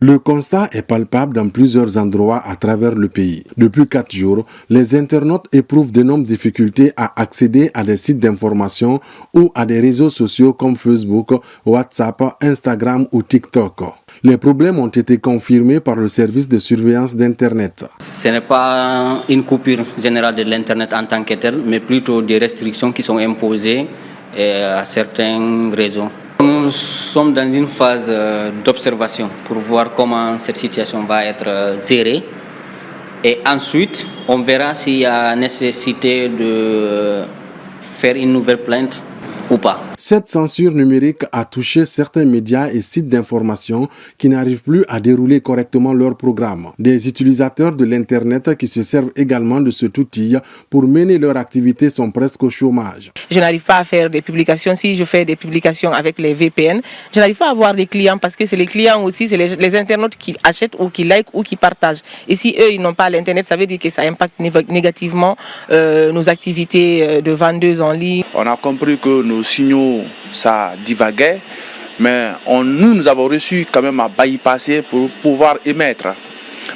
Le constat est palpable dans plusieurs endroits à travers le pays. Depuis 4 jours, les internautes éprouvent d'énormes difficultés à accéder à des sites d'information ou à des réseaux sociaux comme Facebook, WhatsApp, Instagram ou TikTok. Les problèmes ont été confirmés par le service de surveillance d'Internet. Ce n'est pas une coupure générale de l'Internet en tant que tel, mais plutôt des restrictions qui sont imposées à certains réseaux. Nous sommes dans une phase d'observation pour voir comment cette situation va être gérée. Et ensuite, on verra s'il y a nécessité de faire une nouvelle plainte ou pas. Cette censure numérique a touché certains médias et sites d'information qui n'arrivent plus à dérouler correctement leur programme. Des utilisateurs de l'Internet qui se servent également de cet outil pour mener leur activité sont presque au chômage. Je n'arrive pas à faire des publications. Si je fais des publications avec les VPN, je n'arrive pas à avoir des clients parce que c'est les clients aussi, c'est les internautes qui achètent ou qui likent ou qui partagent. Et si eux, ils n'ont pas l'Internet, ça veut dire que ça impacte négativement nos activités de vendeuses en ligne. On a compris que nos signaux ça divaguait, mais nous avons réussi quand même à bypasser pour pouvoir émettre.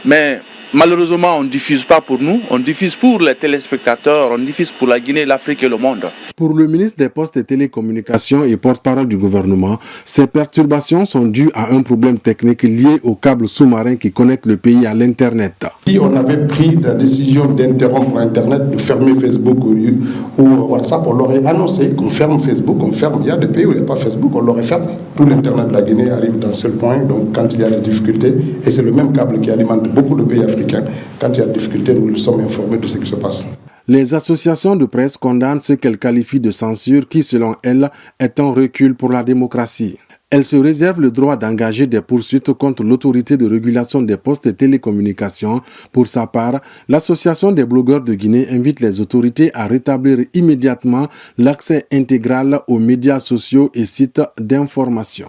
Mais malheureusement, on ne diffuse pas pour nous, on diffuse pour les téléspectateurs, on diffuse pour la Guinée, l'Afrique et le monde. Pour le ministre des Postes et Télécommunications et porte-parole du gouvernement, ces perturbations sont dues à un problème technique lié au câble sous-marin qui connecte le pays à l'Internet. Si on avait pris la décision d'interrompre Internet, de fermer Facebook ou WhatsApp, on l'aurait annoncé qu'on ferme Facebook, on ferme. Il y a des pays où il n'y a pas Facebook, on l'aurait fermé. Tout l'Internet de la Guinée arrive dans ce point, donc quand il y a des difficultés, et c'est le même câble qui alimente beaucoup de pays africains, quand il y a des difficultés, nous sommes informés de ce qui se passe. Les associations de presse condamnent ce qu'elles qualifient de censure qui, selon elles, est un recul pour la démocratie. Elles se réservent le droit d'engager des poursuites contre l'autorité de régulation des postes et télécommunications. Pour sa part, l'Association des blogueurs de Guinée invite les autorités à rétablir immédiatement l'accès intégral aux médias sociaux et sites d'information.